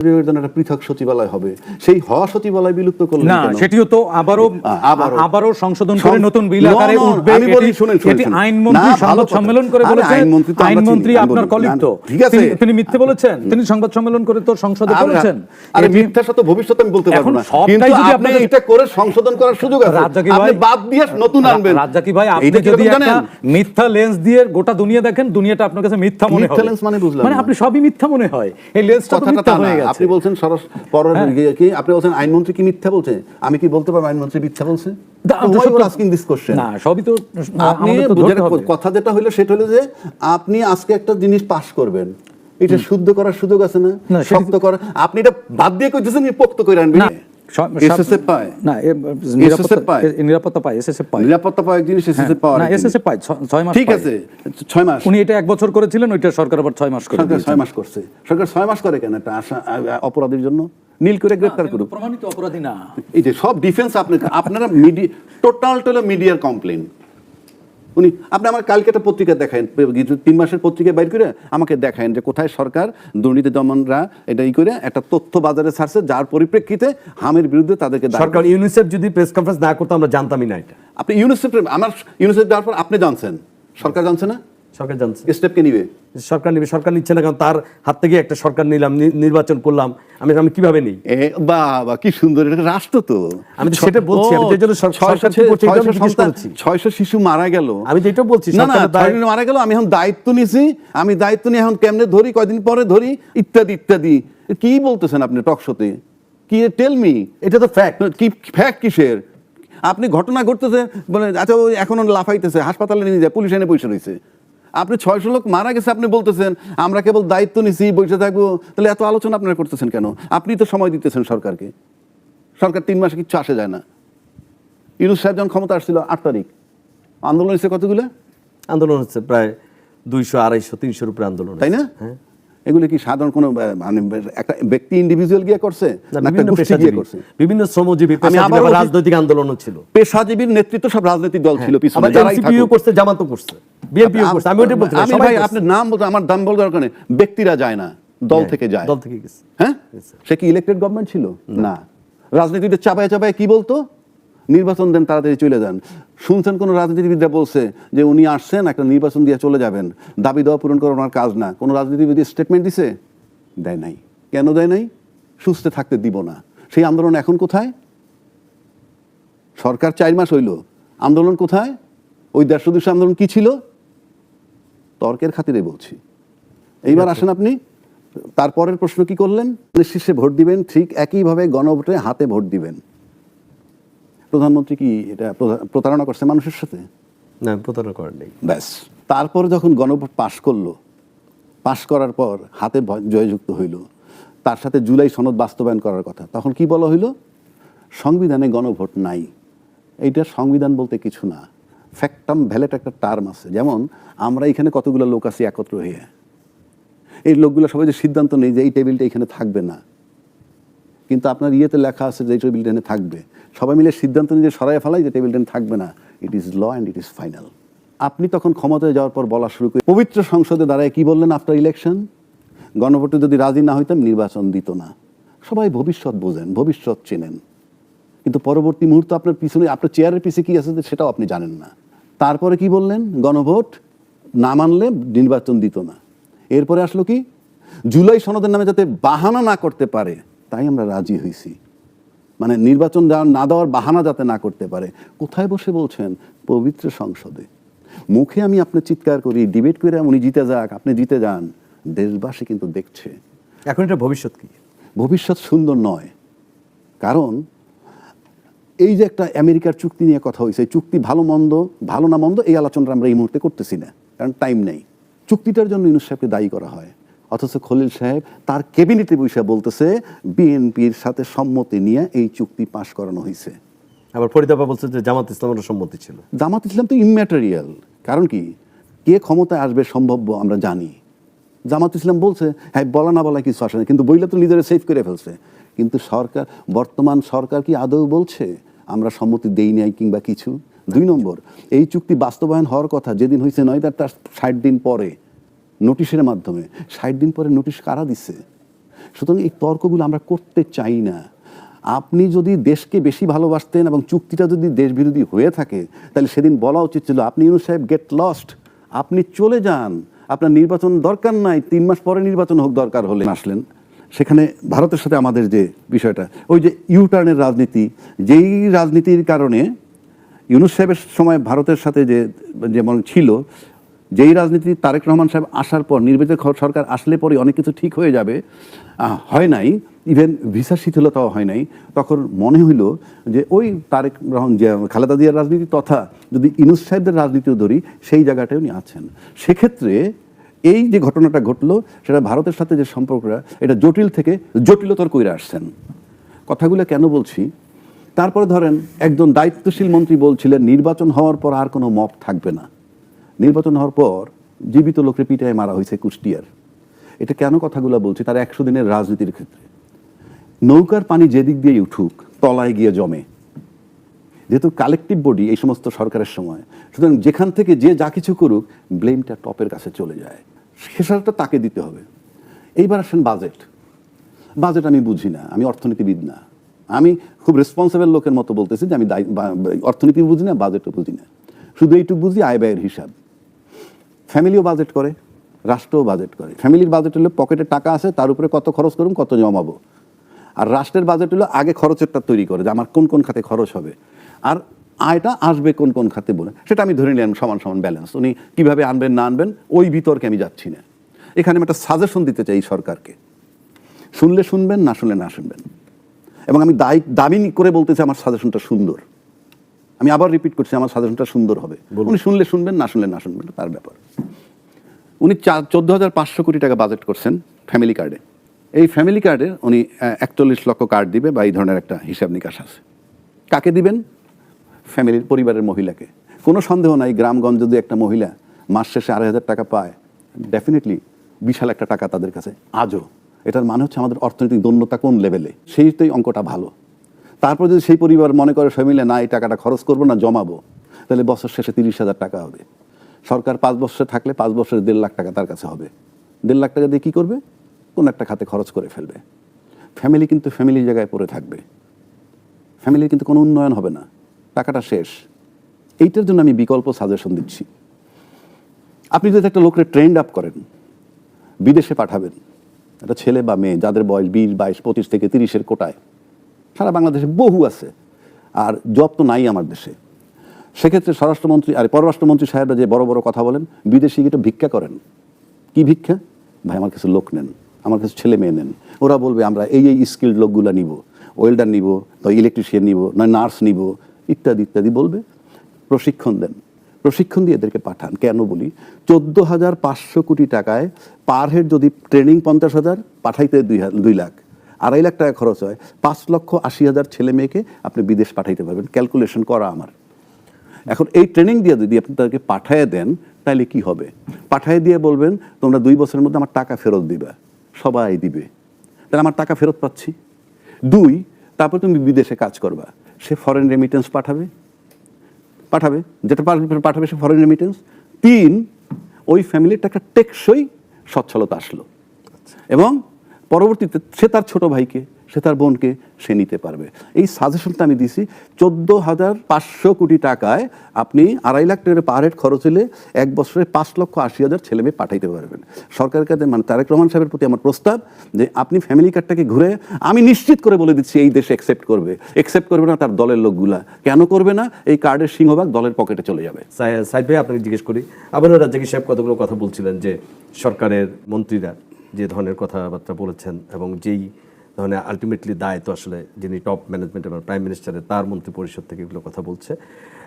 একটা পৃথক সচিবালয় হবে, সেই হওয়া সচিবালয় বিলুপ্ত করলেন না, সেটিও তো আবারও সংশোধন করে নতুন বিল আকারে উঠবে। আমি বলি শুনেন, এটি আইনমন্ত্রী সংবাদ সম্মেলন করে বলেছেন, আইনমন্ত্রী আপনার কলিগ তো, ঠিক আছে, তিনি মিথ্যে বলেছেন, তিনি সংবাদ সম্মেলন করে তো সংসদে বলেছেন। আরে মিথ্যা সত্য ভবিষ্যতে আমি বলতে পারবো না, কিন্তু আপনি এটা করে সংশোধন করার সুযোগ আছে, আপনি বাদ দিয়ে নতুন আনবেন। রাজ্জাকি ভাই, আপনি যদি একটা মিথ্যা লেন্স দিয়ে গোটা দুনিয়া দেখেন, দুনিয়াটা আপনার কাছে মিথ্যা মনে হবে। মানে আপনি সবই মিথ্যা মনে হয়, এই লেন্সটা তো মিথ্যা হয়ে গেছে। আপনি বলছেন আপনি বলছেন আইনমন্ত্রী কি মিথ্যা বলছে, আমি কি বলতে পারবো আইনমন্ত্রী মিথ্যা বলছে? কথা যেটা হইলো সেটা হলো যে আপনি আজকে একটা জিনিস পাস করবেন, এটা শুদ্ধ করার সুযোগ আছে না, শক্ত করা, আপনি এটা বাদ দিয়ে কইতেছেন পোক্ত করে আনবেন। নিরাপত্তা পায়, নিরাপত্তা পায় জিনিস পাওয়া, 6 মাস, ঠিক আছে 6 মাস। উনি এটা 1 বছর করেছিলেন, ওইটা সরকার আবার 6 মাস করে, 6 মাস করছে। সরকার 6 মাস করে কেন? একটা অপরাধীর জন্য নীল করে গ্রেফতার করুন, প্রমাণিত অপরাধী না। এই যে সব ডিফেন্স আপনারা টোটাল মিডিয়ার কমপ্লেন। আপনি আমার কালকে একটা পত্রিকা দেখান, 3 মাসের পত্রিকা বাইর করে আমাকে দেখান যে কোথায় সরকার দুর্নীতি দমনরা এটা করে একটা তথ্য বাজারে ছাড়ছে, যার পরিপ্রেক্ষিতে হামের বিরুদ্ধে তাদেরকে সরকার ইউনিসেফ যদি প্রেস কনফারেন্স না করতো আমরা জানতামই না এটা। আপনি ইউনিসেফ দেওয়ার পর আপনি জানছেন, সরকার জানছে না? সরকার জানছে, স্টেপকে নিবে, সরকার নিবে। সরকার নিচ্ছে না, কারণ তার হাত থেকে একটা সরকার নিলাম, নির্বাচন করলাম, আমি কিভাবে নিই? বাবা কি সুন্দর, এটা রাষ্ট্র তো। আমি সেটা বলছি, আমি যে জন্য 600 শিশু মারা গেল, আমি যেটা বলছি মারা গেল, আমি এখন দায়িত্ব নিছি, আমি দায়িত্ব নিয়ে এখন কেমনে ধরি, কয়দিন পরে ধরি, ইত্যাদি ইত্যাদি। কি বলতেছেন আপনি টক শোতে? কি টেল মি, এটা তো ফ্যাক্ট। কি ফ্যাক্ট কিসের? আপনি ঘটনা ঘটতেছে বলে আচ্ছা ওই এখনো লাফাইতেছে, হাসপাতালে নিয়ে যায়, পুলিশ এনে বসে রয়েছে। আপনি 600 লোক মারা গেছে, আপনি বলতেছেন আমরা কেবল দায়িত্ব নিছি, বসে থাকবো। তাহলে এত আলোচনা আপনারা করতেছেন কেন? আপনি তো সময় দিতেছেন সরকারকে, সরকার 3 মাসে কিচ্ছু আসে যায় না। ইউনূস সাহেব যখন ক্ষমতা আসছিল 8 তারিখ, আন্দোলন হচ্ছে কতগুলো? আন্দোলন হচ্ছে প্রায় 200, 250, 300-র উপরে আন্দোলন, তাই না? হ্যাঁ। এগুলো কি সাধারণ কোনো মানে একটা ব্যক্তি ইন্ডিভিজুয়াল গিয়ে করছে, বিভিন্ন শ্রমজীবী, রাজনৈতিক আন্দোলন ছিল, পেশাজীবীর নেতৃত্ব সব রাজনৈতিক দল ছিল পিছনে, এনসিপিও করছে, জামাতও করছে, বিএনপিও করছে। আমি ওইটা বলতে আমি ভাই আপনার নাম বলতে আমার দাম বলার দরকার নেই, ব্যক্তিরা যায় না, দল থেকে যায়, দল থেকে গেছে। হ্যাঁ, সে কি ইলেক্টেড গভর্নমেন্ট ছিল না? রাজনীতিতে চাপায় চাপায় কি বলতো, নির্বাচন দেন, তাড়াতাড়ি চলে যান। শুনছেন কোন রাজনীতিবিদরা বলছে যে উনি আসছেন একটা নির্বাচন দিয়ে চলে যাবেন, দাবি দেওয়া পূরণ করা ওনার কাজ না? কোন রাজনীতিবিদ স্টেটমেন্ট দিছে? দেয় নাই। কেন দেয় নাই? সুস্থ থাকতে দিব না। সেই আন্দোলন এখন কোথায়? সরকার 4 মাস হইল, আন্দোলন কোথায়? ওই 150-200 আন্দোলন কি ছিল? তর্কের খাতিরে বলছি। এইবার আসেন আপনি তারপরের প্রশ্ন কি করলেন? শীর্ষে ভোট দিবেন, ঠিক একইভাবে গণভোটে হাতে ভোট দিবেন। প্রধানমন্ত্রী কি এটা প্রতারণা করছে মানুষের সাথে? না, প্রতারণা করেন নাই। ব্যাস, তারপরে যখন গণভোট পাশ করলো, পাশ করার পর হাতে জয়যুক্ত হইল, তার সাথে জুলাই সনদ বাস্তবায়ন করার কথা, তখন কি বলা হইল? সংবিধানে গণভোট নাই। এইটা সংবিধান বলতে কিছু না, ফ্যাক্টাম ভ্যালেট একটা টার্ম আছে। যেমন আমরা এখানে কতগুলো লোক আছি একত্র হয়ে, এই লোকগুলো সবাই যে সিদ্ধান্ত নেই যে এই টেবিলটা এখানে থাকবে না, কিন্তু আপনার ইয়েতে লেখা আছে যে এই টেবিলটা এখানে থাকবে, সবাই মিলে সিদ্ধান্ত নিয়ে সরাই ফেলাই যে টেবিলটা থাকবে না। It is law and it is final. আপনি তখন ক্ষমতায় যাওয়ার পর বলা শুরু করি, পবিত্র সংসদে দাঁড়ায় কি বললেন আফটার ইলেকশন? গণভোটে যদি রাজি না হইতাম নির্বাচন দিত না। সবাই ভবিষ্যৎ বোঝেন, ভবিষ্যৎ চেনেন, কিন্তু পরবর্তী মুহূর্তে আপনার পিছনে, আপনার চেয়ারের পিছিয়ে কি আছে সেটাও আপনি জানেন না। তারপরে কি বললেন? গণভোট না মানলে নির্বাচন দিত না। এরপরে আসলো কি? জুলাই সনদের নামে যাতে বাহানা না করতে পারে তাই আমরা রাজি হয়েছি, মানে নির্বাচন না দেওয়ার বাহানা যাতে না করতে পারে। কোথায় বসে বলছেন? পবিত্র সংসদে। মুখে আমি আপনার চিৎকার করি, ডিবেট করে উনি জিতে যাক, আপনি জিতে যান, দেশবাসী কিন্তু দেখছে। এখন এটা ভবিষ্যৎ কি? ভবিষ্যৎ সুন্দর নয়, কারণ এই যে একটা আমেরিকার চুক্তি নিয়ে কথা হয়েছে, চুক্তি ভালো না মন্দ এই আলোচনাটা আমরা এই মুহূর্তে করতেছি না, কারণ টাইম নেই। চুক্তিটার জন্য ইউনূস সাহেবকে দায়ী করা হয়, অথচ খলিল সাহেব তার ক্যাবিনেটে বসে বলতেছে বিএনপির সাথে সম্মতি নিয়ে এই চুক্তি পাশ করানো হয়েছে। আবার ফরিদাবা বলছে যে জামাত ইসলামের সম্মতি ছিল। জামাত ইসলাম তো ইম্যাটেরিয়াল, কারণ কি কে ক্ষমতায় আসবে সম্ভাব্য আমরা জানি। জামাত ইসলাম বলছে হ্যাঁ, বলা না বলা কিছু আসে না, কিন্তু বইলে তো নিজেরা সেভ করে ফেলছে। কিন্তু সরকার, বর্তমান সরকার কি আদৌ বলছে আমরা সম্মতি দেই নাই কিংবা কিছু? 2 নম্বর, এই চুক্তি বাস্তবায়ন হওয়ার কথা যেদিন হয়েছে, নয় তার 60 দিন পরে নোটিশের মাধ্যমে। 60 দিন পরে নোটিশ কারা দিচ্ছে? সুতরাং এই তর্কগুলো আমরা করতে চাই না। আপনি যদি দেশকে বেশি ভালোবাসতেন এবং চুক্তিটা যদি দেশ বিরোধী হয়ে থাকে, তাহলে সেদিন বলা উচিত ছিল, আপনি ইউনূস সাহেব গেট লস্ট, আপনি চলে যান, আপনার নির্বাচন দরকার নাই, 3 মাস পরে নির্বাচন হোক দরকার হলে। আসলেন সেখানে ভারতের সাথে আমাদের যে বিষয়টা, ওই যে ইউটার্নের রাজনীতি, যেই রাজনীতির কারণে ইউনূস সাহেবের সময় ভারতের সাথে যেমন ছিল, যেই রাজনীতি তারেক রহমান সাহেব আসার পর, নির্বাচিত সরকার আসলে পরে অনেক কিছু ঠিক হয়ে যাবে, হয় নাই। ইভেন ভিসা শিথিলতাও হয় নাই। তখন মনে হইল যে ওই তারেক রহমান, যে খালেদা জিয়ার রাজনীতি তথা যদি ইউনূস সাহেবদের রাজনীতিও ধরি, সেই জায়গাটায় উনি আছেন। সেক্ষেত্রে এই যে ঘটনাটা ঘটলো, সেটা ভারতের সাথে যে সম্পর্কটা, এটা জটিল থেকে জটিলতর করে আসছেন। কথাগুলো কেন বলছি, তারপরে ধরেন একজন দায়িত্বশীল মন্ত্রী বলছিলেন নির্বাচন হওয়ার পর আর কোনো মপ থাকবে না। নির্বাচন হওয়ার পর জীবিত লোককে পিটায় মারা হয়েছে কুষ্টিয়ার। এটা কেন কথাগুলো বলছি, তার 100 দিনের রাজনীতির ক্ষেত্রে নৌকার পানি যেদিক দিয়ে উঠুক তলায় গিয়ে জমে। যেহেতু কালেকটিভ বডি এই সমস্ত সরকারের সময়, সুতরাং যেখান থেকে যে যা কিছু করুক, ব্লেমটা টপের কাছে চলে যায়, সেসারটা তাকে দিতে হবে। এইবার আসেন বাজেট আমি বুঝি না, আমি অর্থনীতিবিদ না। আমি খুব রেসপন্সিবল লোকের মতো বলতেছি যে আমি অর্থনীতি বুঝি না, বাজেটও বুঝি না, শুধু এইটুকু বুঝি আয় ব্যয়ের হিসাব। ফ্যামিলিও বাজেট করে, রাষ্ট্রও বাজেট করে। ফ্যামিলির বাজেট হলো পকেটে টাকা আছে, তার উপরে কত খরচ করুন, কত জমাবো। আর রাষ্ট্রের বাজেট হলো আগে খরচেরটা তৈরি করে, যে আমার কোন কোন খাতে খরচ হবে আর আয়টা আসবে কোন কোন খাতে বলে, সেটা আমি ধরে নিলাম সমান সমান ব্যালেন্স। উনি কীভাবে আনবেন না আনবেন ওই বিতর্কে আমি যাচ্ছি না। এখানে আমি একটা সাজেশন দিতে চাই সরকারকে, শুনলে শুনবেন, না শুনলে না শুনবেন। এবং আমি দাবি করে বলতেছি আমার সাজেশনটা সুন্দর। আমি আবার রিপিট করছি, আমার সাজেশনটা সুন্দর হবে। উনি শুনলে শুনবেন, না শুনলে না শুনবেন, তার ব্যাপার। উনি 14,500 কোটি টাকা বাজেট করছেন ফ্যামিলি কার্ডে। এই ফ্যামিলি কার্ডে উনি 41 লক্ষ কার্ড দিবে বা এই ধরনের একটা হিসাব নিকাশ আছে। কাকে দিবেন? ফ্যামিলির, পরিবারের মহিলাকে। কোনো সন্দেহ নাই, গ্রামগঞ্জ যদি একটা মহিলা মাস শেষে 2,500 টাকা পায়, ডেফিনেটলি বিশাল একটা টাকা তাদের কাছে আজও। এটার মানে হচ্ছে আমাদের অর্থনৈতিক দৈন্যতা কোন লেভেলে, সেইটাই অঙ্কটা ভালো। তারপর যদি সেই পরিবার মনে করে সবাই মিলে না এই টাকাটা খরচ করবো না, জমাবো, তাহলে বছর শেষে 30,000 টাকা হবে। সরকার 5 বছরে থাকলে 5 বছরে 1.5 লাখ টাকা তার কাছে হবে। 1.5 লাখ টাকা দিয়ে কী করবে? কোন একটা খাতে খরচ করে ফেলবে। ফ্যামিলি কিন্তু ফ্যামিলির জায়গায় পড়ে থাকবে, ফ্যামিলির কিন্তু কোনো উন্নয়ন হবে না, টাকাটা শেষ। এইটার জন্য আমি বিকল্প সাজেশন দিচ্ছি। আপনি যদি একটা লোককে ট্রেন্ড আপ করেন, বিদেশে পাঠাবেন, একটা ছেলে বা মেয়ে যাদের বয়স 20, 22, 25 থেকে 30-এর কোটায়, সারা বাংলাদেশে বহু আছে, আর জব তো নাই আমার দেশে। সেক্ষেত্রে স্বরাষ্ট্রমন্ত্রী আর পররাষ্ট্রমন্ত্রী সাহেবরা যে বড় বড় কথা বলেন, বিদেশি গিয়ে ভিক্ষা করেন। কি ভিক্ষা? ভাই আমার কিছু লোক নেন, আমার কিছু ছেলে মেয়ে নেন। ওরা বলবে আমরা এই স্কিল্ড লোকগুলো নিব, ওয়েল্ডার নিব, নয় ইলেকট্রিশিয়ান নিব, নয় নার্স নিব, ইত্যাদি ইত্যাদি বলবে। প্রশিক্ষণ দেন, প্রশিক্ষণ দিয়ে এদেরকে পাঠান। কেন বলি, 14,500 কোটি টাকায় পার হেড যদি ট্রেনিং 50,000, পাঠাইতে 2 লাখ, 2.5 লাখ টাকা খরচ হয়, 5,80,000 ছেলে মেয়েকে আপনি বিদেশ পাঠাইতে পারবেন। ক্যালকুলেশন করা আমার। এখন এই ট্রেনিং দিয়ে যদি আপনি তাদেরকে পাঠিয়ে দেন, তাহলে কি হবে? পাঠিয়ে দিয়ে বলবেন তোমরা 2 বছরের মধ্যে আমার টাকা ফেরত দিবা, সবাই দিবে, তাহলে আমার টাকা ফেরত পাচ্ছি। 2, তারপর তুমি বিদেশে কাজ করবা, সে ফরেন রেমিটেন্স পাঠাবে, যেটা পাঠাবে সে ফরেন রেমিটেন্স। 3, ওই ফ্যামিলির একটা টেকসই সচ্ছলতা আসলো, এবং পরবর্তীতে সে তার ছোট ভাইকে, সে তার বোনকে সে নিতে পারবে। এই সাজেশনটা আমি দিছি। 14,500 কোটি টাকায় আপনি 2.5 লাখ টাকা পার হেড খরচ হলে 1 বছরে 5,80,000 ছেলে মেয়ে পাঠাইতে পারবেন। সরকারের কাছে মানে তারেক রহমান সাহেবের প্রতি আমার প্রস্তাব যে আপনি ফ্যামিলি কার্ডটাকে ঘুরে, আমি নিশ্চিত করে বলে দিচ্ছি এই দেশে অ্যাকসেপ্ট করবে না তার দলের লোকগুলা। কেন করবে না? এই কার্ডের সিংহভাগ দলের পকেটে চলে যাবে। সাইদ ভাই, আপনাকে জিজ্ঞেস করি, আবারও রাজ্জাকি সাহেব কতগুলো কথা বলছিলেন যে সরকারের মন্ত্রীরা যে ধরনের কথাবার্তা বলেছেন, এবং যেই ধরনের আলটিমেটলি দায় তো আসলে যিনি টপ ম্যানেজমেন্ট এবং প্রাইম মিনিস্টারের, তার মন্ত্রী পরিষদ থেকে এগুলো কথা বলছে।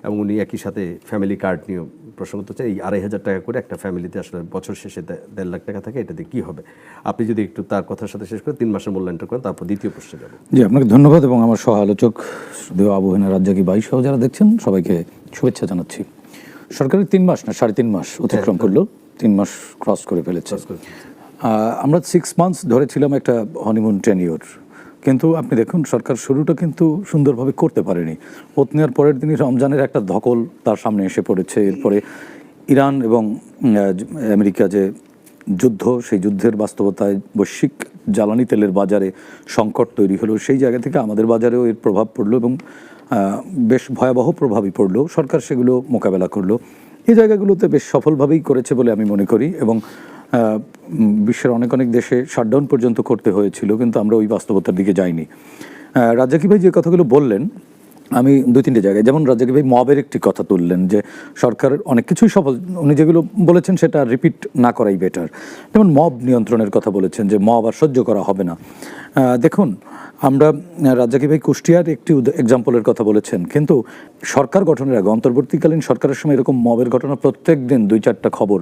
এবং উনি একই সাথে ফ্যামিলি কার্ড নিয়ে প্রসঙ্গ হচ্ছে, এই 2,500 টাকা করে একটা ফ্যামিলিতে আসলে বছর শেষে 1.5 লাখ টাকা থাকে, এটা দিয়ে কী হবে? আপনি যদি একটু তার কথার সাথে শেষ করে 3 মাসের মূল্যায়নটা করেন, তারপর দ্বিতীয় প্রশ্নে যাবেন। জি, আপনাকে ধন্যবাদ, এবং আমার সহ আলোচক আবু হেনা, রাজ্জাকি ভাই সহ যারা দেখছেন সবাইকে শুভেচ্ছা জানাচ্ছি। সরকারের 3 মাস না 3.5 মাস অতিক্রম করলো, 3 মাস ক্রস করে ফেলেছে। আমরা 6 মান্থস ধরেছিলাম একটা হনিমুন টেনিওর, কিন্তু আপনি দেখুন সরকার শুরুটা কিন্তু সুন্দরভাবে করতে পারেনি। ওত নেওয়ার পরের দিনই রমজানের একটা ধকল তার সামনে এসে পড়েছে। এরপরে ইরান এবং আমেরিকা যে যুদ্ধ, সেই যুদ্ধের বাস্তবতায় বৈশ্বিক জ্বালানি তেলের বাজারে সংকট তৈরি হলো, সেই জায়গা থেকে আমাদের বাজারেও এর প্রভাব পড়লো এবং বেশ ভয়াবহ প্রভাবই পড়লো। সরকার সেগুলো মোকাবেলা করলো, এই জায়গাগুলোতে বেশ সফলভাবেই করেছে বলে আমি মনে করি। এবং বিশ্বের অনেক অনেক দেশে শাটডাউন পর্যন্ত করতে হয়েছিল, কিন্তু আমরা ওই বাস্তবতার দিকে যাইনি। রাজ্জাকি ভাই যে কথাগুলো বললেন, আমি দুই তিনটে জায়গায়, যেমন রাজ্জাকি ভাই মবের একটি কথা তুললেন যে সরকার অনেক কিছুই সফল, উনি যেগুলো বলেছেন সেটা রিপিট না করাই বেটার। যেমন মব নিয়ন্ত্রণের কথা বলেছেন যে মব আর সহ্য করা হবে না। দেখুন, আমরা রাজ্জাকি ভাই কুষ্টিয়ার একটি এক্সাম্পলের কথা বলেছেন, কিন্তু সরকার গঠনের আগে অন্তর্বর্তীকালীন সরকারের সময় এরকম মবের ঘটনা প্রত্যেক দিন 2-4টা খবর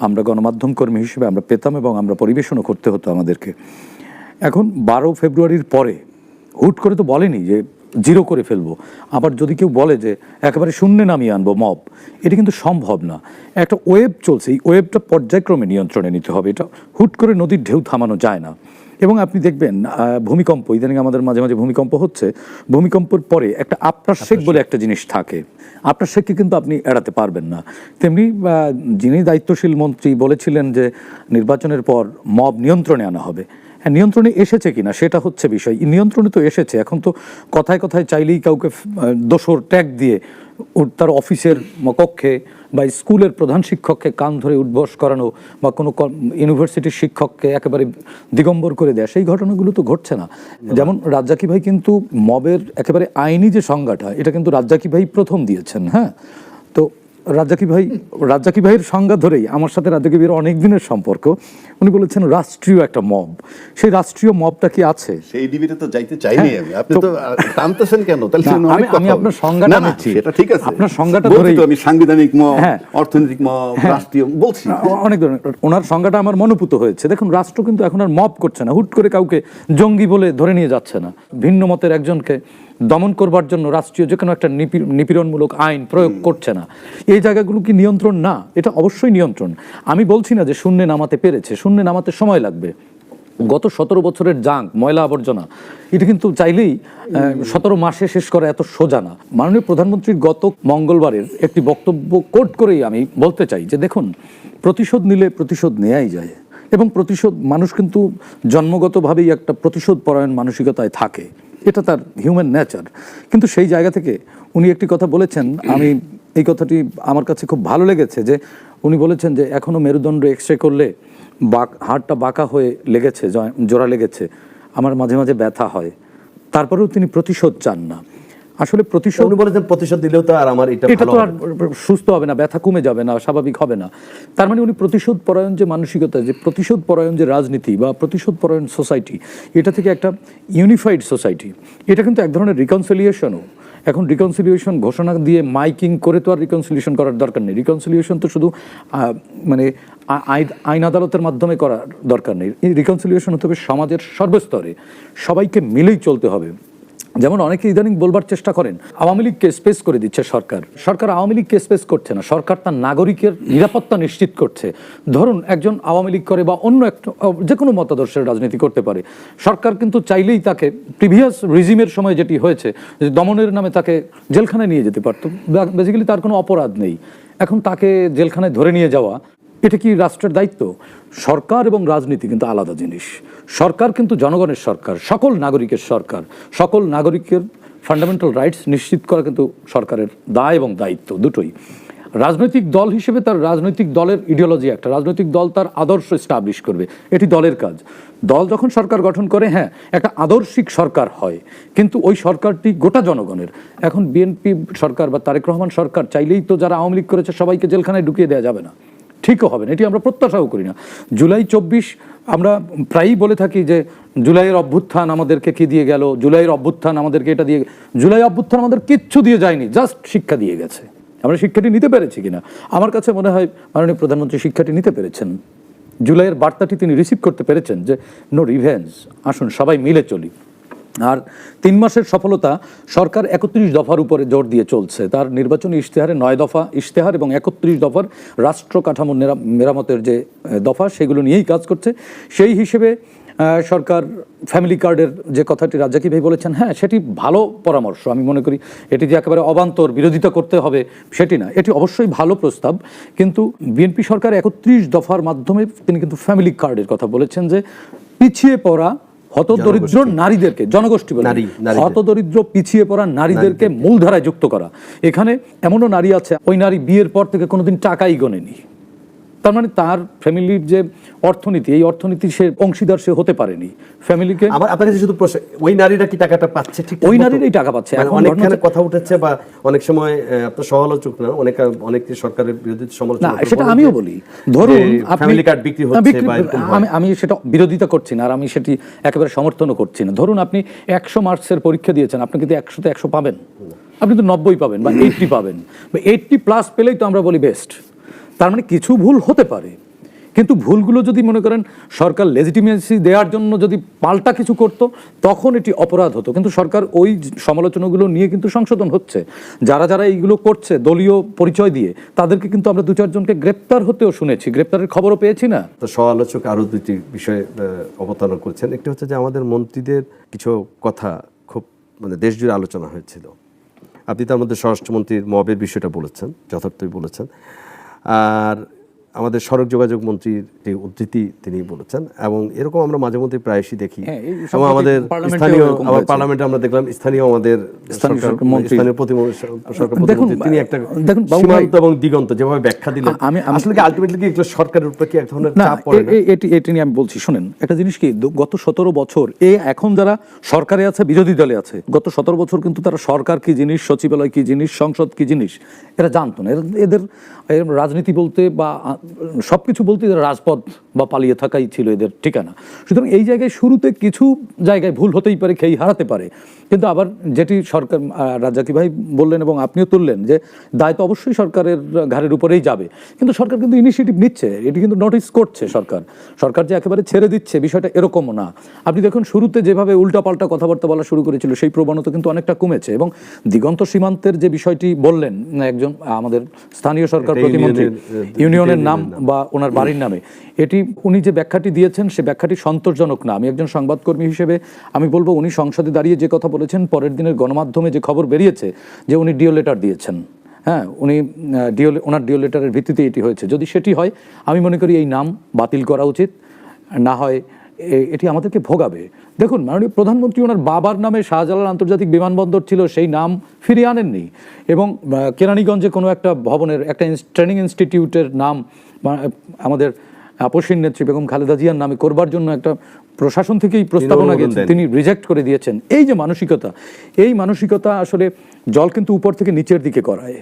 আমরা গণমাধ্যম কর্মী হিসেবে আমরা পেতাম এবং আমরা পরিবেশনও করতে হতো আমাদেরকে। এখন 12 ফেব্রুয়ারির পরে হুট করে তো বলেনি যে জিরো করে ফেলবো, আবার যদি কেউ বলে যে একেবারে শূন্যে নামিয়ে আনবো মব, এটা কিন্তু সম্ভব না। একটা ওয়েভ চলছে, এই ওয়েভটা পর্যায়ক্রমে নিয়ন্ত্রণে নিতে হবে, এটা হুট করে নদীর ঢেউ থামানো যায় না। এবং আপনি দেখবেন ভূমিকম্প, ইদানিং আমাদের মাঝে মাঝে ভূমিকম্প হচ্ছে, ভূমিকম্পের পরে একটা আফটারশেক বলে একটা জিনিস থাকে, আফটারশেককে কিন্তু আপনি এড়াতে পারবেন না। তেমনি যিনি দায়িত্বশীল মন্ত্রী বলেছিলেন যে নির্বাচনের পর মব নিয়ন্ত্রণে আনা হবে, হ্যাঁ, নিয়ন্ত্রণে এসেছে কিনা সেটা হচ্ছে বিষয়। নিয়ন্ত্রণে তো এসেছে, এখন তো কথায় কথায় চাইলেই কাউকে দোসর ট্যাগ দিয়ে তার অফিসের কক্ষে বা স্কুলের প্রধান শিক্ষককে কান ধরে উদ্বস করানো বা কোনো ইউনিভার্সিটির শিক্ষককে একেবারে দিগম্বর করে দেয়া, সেই ঘটনাগুলো তো ঘটছে না। যেমন রাজ্জাকি ভাই কিন্তু মবের একেবারে আইনি যে সংজ্ঞাটা, এটা কিন্তু রাজ্জাকি ভাই প্রথম দিয়েছেন। হ্যাঁ, তো রাজ্জাকি ভাইয়ের সংজ্ঞা ধরেই আমার সাথে রাজ্জাকি ভাইয়ের অনেক দিনের সম্পর্ক, উনি বলেছেন রাষ্ট্রীয় একটা মব। সেই রাষ্ট্রীয় মবটা কি আছে? সেই ডিবেটে তো যাইতে চাইনি আমি, আপনি তো টানতেছেন কেন? তাহলে আমি আপনার সংজ্ঞাটা নিচ্ছি, সেটা ঠিক আছে, আপনার সংজ্ঞাটা ধরেই আমি সাংবিধানিক মব, হ্যাঁ, অর্থনৈতিক মব, রাষ্ট্রীয় বলছি, অনেক ধরনের। ওনার সংজ্ঞাটা আমার মনোপুত হয়েছে। দেখুন, রাষ্ট্র কিন্তু এখন আর মব করছে না, হুট করে কাউকে জঙ্গি বলে ধরে নিয়ে যাচ্ছে না। ভিন্ন মতের একজনকে দমন করবার জন্য রাষ্ট্রীয় যে কোনো একটা নিপীড়নমূলক আইন প্রয়োগ করছে না। এই জায়গাগুলো কি নিয়ন্ত্রণ না? এটা অবশ্যই নিয়ন্ত্রণ। আমি বলছি না যে শূন্যে নামাতে পেরেছে, শূন্যে নামাতে সময় লাগবে। গত 17 বছরের জাঙ্ক, ময়লা আবর্জনা, এটা কিন্তু চাইলেই 17 মাসে শেষ করা এত সোজা না। মাননীয় প্রধানমন্ত্রীর গত মঙ্গলবারের একটি বক্তব্য কোট করেই আমি বলতে চাই যে দেখুন, প্রতিশোধ নিলে প্রতিশোধ নেয়াই যায়, এবং প্রতিশোধ, মানুষ কিন্তু জন্মগতভাবেই একটা প্রতিশোধ পরায়ণ মানসিকতায় থাকে, এটা তার হিউম্যান নেচার। কিন্তু সেই জায়গা থেকে উনি একটি কথা বলেছেন, আমি এই কথাটি আমার কাছে খুব ভালো লেগেছে, যে উনি বলেছেন যে এখনও মেরুদণ্ড এক্সরে করলে হাড়টা বাঁকা হয়ে লেগেছে, জোড়া লেগেছে, আমার মাঝে মাঝে ব্যথা হয়, তারপরেও তিনি প্রতিশোধ চান না। আসলে প্রতিশোধ, উনি বলেছেন প্রতিশোধ দিলেও তো আর আমার এটা তো আর সুস্থ হবে না, ব্যথা কমে যাবে না, স্বাভাবিক হবে না। তার মানে উনি প্রতিশোধ পরায়ণ যে মানসিকতা, যে প্রতিশোধ পরায়ণ যে রাজনীতি বা প্রতিশোধ পরায়ণ সোসাইটি, এটা থেকে একটা ইউনিফাইড সোসাইটি, এটা কিন্তু এক ধরনের রিকনসিলিয়েশনও। এখন রিকনসিলিয়েশন ঘোষণা দিয়ে মাইকিং করে তো আর রিকনসিলিয়েশন করার দরকার নেই। রিকনসিলিয়েশন তো শুধু মানে আইন আদালতের মাধ্যমে করার দরকার নেই। রিকনসিলিয়েশন হতে হবে সমাজের সর্বস্তরে, সবাইকে মিলেই চলতে হবে। যেমন অনেকে ইদানিং বলবার চেষ্টা করেন আওয়ামী লীগকে স্পেস করে দিচ্ছে সরকার। সরকার আওয়ামী লীগকে স্পেস করছে না, সরকার তার নাগরিকের নিরাপত্তা নিশ্চিত করছে। ধরুন একজন আওয়ামী লীগ করে বা অন্য একটা যে কোনো মতাদর্শের রাজনীতি করতে পারে, সরকার কিন্তু চাইলেই তাকে প্রিভিয়াস রিজিমের সময় যেটি হয়েছে, যে দমনের নামে তাকে জেলখানায় নিয়ে যেতে পারতো, বেসিক্যালি তার কোনো অপরাধ নেই, এখন তাকে জেলখানায় ধরে নিয়ে যাওয়া, এটা কি রাষ্ট্রের দায়িত্ব? সরকার এবং রাজনীতি কিন্তু আলাদা জিনিস। সরকার কিন্তু জনগণের সরকার, সকল নাগরিকের সরকার, সকল নাগরিকের ফান্ডামেন্টাল রাইটস নিশ্চিত করা কিন্তু সরকারের দায় এবং দায়িত্ব দুটোই। রাজনৈতিক দল হিসেবে তার রাজনৈতিক দলের ইডিওলজি, একটা রাজনৈতিক দল তার আদর্শ এস্টাবলিশ করবে, এটি দলের কাজ। দল যখন সরকার গঠন করে, হ্যাঁ, একটা আদর্শিক সরকার হয়, কিন্তু ওই সরকারটি গোটা জনগণের। এখন বিএনপি সরকার বা তারেক রহমান সরকার চাইলেই তো যারা আওয়ামী লীগ করেছে সবাইকে জেলখানায় ঢুকিয়ে দেওয়া যাবে না, ঠিকও হবে না, এটি আমরা প্রত্যাশাও করি না। জুলাই 24 আমরা প্রায়ই বলে থাকি যে জুলাইয়ের অভ্যুত্থান আমাদেরকে কি দিয়ে গেল, জুলাইয়ের অভ্যুত্থান আমাদেরকে এটা দিয়ে, জুলাই অভ্যুত্থান আমাদের কিচ্ছু দিয়ে যায়নি, জাস্ট শিক্ষা দিয়ে গেছে। আমরা শিক্ষাটি নিতে পেরেছি কিনা? আমার কাছে মনে হয় মাননীয় প্রধানমন্ত্রী শিক্ষাটি নিতে পেরেছেন, জুলাইয়ের বার্তাটি তিনি রিসিভ করতে পেরেছেন যে নো রিভেঞ্জ, আসুন সবাই মিলে চলি। আর 3 মাসের সফলতা, সরকার 31 দফার উপরে জোর দিয়ে চলছে। তার নির্বাচনী ইশতেহারে 9 দফা ইশতেহার এবং 31 দফার রাষ্ট্র কাঠামো মেরামতের যে দফা, সেগুলো নিয়েই কাজ করছে। সেই হিসেবে সরকার ফ্যামিলি কার্ডের যে কথাটি রাজ্জাকি ভাই বলেছেন, হ্যাঁ সেটি ভালো পরামর্শ। আমি মনে করি এটি যে একেবারে অবান্তর বিরোধিতা করতে হবে সেটি না, এটি অবশ্যই ভালো প্রস্তাব। কিন্তু বিএনপি সরকার 31 দফার মাধ্যমে তিনি কিন্তু ফ্যামিলি কার্ডের কথা বলেছেন, যে পিছিয়ে পড়া হতদরিদ্র নারীদেরকে, জনগোষ্ঠী বলে হতদরিদ্র পিছিয়ে পড়া নারীদেরকে মূলধারায় যুক্ত করা। এখানে এমনও নারী আছে, ওই নারী বিয়ের পর থেকে কোনোদিন টাকাই গোনেনি, তার মানে তার ফ্যামিলির যে অর্থনীতি, এই অর্থনীতি সে অংশীদার সে হতে পারেনি। ফ্যামিলিকে আমার আপনার কাছে শুধু প্রশ্ন, ওই নারীরা কি টাকাটা পাচ্ছে? ঠিক ওই নারীরাই টাকা পাচ্ছে। এখন অনেকখানে কথা উঠেছে, বা অনেক সময় আপনার সমালোচক না, অনেক সরকারের বিরোধী সমালোচনা, না সেটা আমিও বলি, ধরুন ফ্যামিলি কার্ড বিক্রি হচ্ছে বা আমি সেটা বিরোধিতা করছি না, আর আমি সেটি একেবারে সমর্থনও করছি না। ধরুন আপনি 100 মার্কসের পরীক্ষা দিয়েছেন, আপনি কিন্তু 100-তে 100 পাবেন, আপনি তো 90 পাবেন বা 80 পাবেন, বা 80+ পেলেই তো আমরা বলি বেস্ট। তার মানে কিছু ভুল হতে পারে, কিন্তু ভুলগুলো যদি মনে করেন সরকার লেজিটিমেসি দেওয়ার জন্য যদি পাল্টা কিছু করত, তখন এটি অপরাধ হতো। কিন্তু সরকার ওই সমালোচনাগুলো নিয়ে কিন্তু সংশোধন হচ্ছে। যারা যারা এইগুলো করছে দলীয় পরিচয় দিয়ে, তাদেরকে কিন্তু আমরা 2-4 জনকে গ্রেপ্তার হতেও শুনেছি, গ্রেপ্তারের খবরও পেয়েছি না। তো সমালোচক আরও দুটি বিষয়ে অবতারণা করছেন। একটি হচ্ছে যে আমাদের মন্ত্রীদের কিছু কথা খুব দেশ জুড়ে আলোচনা হয়েছিল। আপনি তার মধ্যে স্বরাষ্ট্রমন্ত্রীর মবের বিষয়টা বলেছেন, যথার্থই বলেছেন। আর আমাদের সড়ক যোগাযোগ মন্ত্রীর যে উদ্ধৃতি তিনি বলেছেন, এবং এরকম আমরা মাঝে মধ্যে প্রায়শই দেখি। এবং আমাদের স্থানীয় পার্লামেন্টে আমরা দেখলাম স্থানীয় আমাদের স্থানীয় প্রতিমন্ত্রী তিনি একটা সীমান্ত এবং দিগন্ত যেভাবে ব্যাখ্যা দিলেন, আসলে কি আলটিমেটলি কি এগুলো সরকারের উপর কি এক ধরনের চাপ পড়ে না? এটি নিয়ে আমি বলছি, শুনেন একটা জিনিস কি, গত 17 বছর এখন যারা সরকারে আছে, বিরোধী দলে আছে, গত 17 বছর কিন্তু তারা সরকার কি জিনিস, সচিবালয় কি জিনিস, সংসদ কি জিনিস এরা জানতো না। এদের রাজনীতি বলতে বা সবকিছু বলতে রাজপথ বা পালিয়ে থাকাই ছিল এদের ঠিকানা। সুতরাং এই জায়গায় শুরুতে কিছু জায়গায় ভুল হতেই পারে, খেই হারাতে পারে, কিন্তু আবার যেটি সরকার রাজ্জাকি ভাই বললেন এবং আপনিও তুললেন, যে দায় তো অবশ্যই সরকারের ঘাড়ের উপরেই যাবে, কিন্তু সরকার কিন্তু ইনিশিয়েটিভ নিচ্ছে, এটি কিন্তু নোটিস করছে সরকার যে একেবারে ছেড়ে দিচ্ছে বিষয়টা এরকমও না। আপনি দেখুন শুরুতে যেভাবে উল্টাপাল্টা কথাবার্তা বলা শুরু করেছিল, সেই প্রবণতা কিন্তু অনেকটা কমেছে। এবং দিগন্ত সীমান্তের যে বিষয়টি বললেন একজন আমাদের স্থানীয় সরকার প্রতিমন্ত্রী, ইউনিয়নের নাম বা ওনার বাড়ির নামে, এটি উনি যে ব্যাখ্যাটি দিয়েছেন সে ব্যাখ্যাটি সন্তোষজনক না। আমি একজন সংবাদকর্মী হিসেবে আমি বলবো, উনি সংসদে দাঁড়িয়ে যে কথা বলেছেন, পরের দিনের গণমাধ্যমে যে খবর বেরিয়েছে যে উনি ডিও লেটার দিয়েছেন, হ্যাঁ উনি ওনার ডিও লেটারের ভিত্তিতে এটি হয়েছে। যদি সেটি হয়, আমি মনে করি এই নাম বাতিল করা উচিত, না হয় এটি আমাদেরকে ভোগাবে। দেখুন মাননীয় প্রধানমন্ত্রী ওনার বাবার নামে শাহজালাল আন্তর্জাতিক বিমানবন্দর ছিল, সেই নাম ফিরিয়ে আনেননি, এবং কেরানীগঞ্জে কোনো একটা ভবনের, একটা ট্রেনিং ইনস্টিটিউটের নাম আমাদের আপসীন নেত্রী বেগম খালেদা জিয়ার নামে করবার জন্য একটা প্রশাসন থেকেই প্রস্তাবনা গেছে, তিনি রিজেক্ট করে দিয়েছেন। এই যে মানসিকতা, এই মানসিকতা আসলে জল কিন্তু উপর থেকে নিচের দিকে করায়।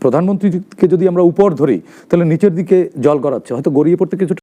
প্রধানমন্ত্রীকে যদি আমরা উপর ধরি, তাহলে নিচের দিকে জল গড়াচ্ছে, হয়তো গড়িয়ে পড়তে কিছু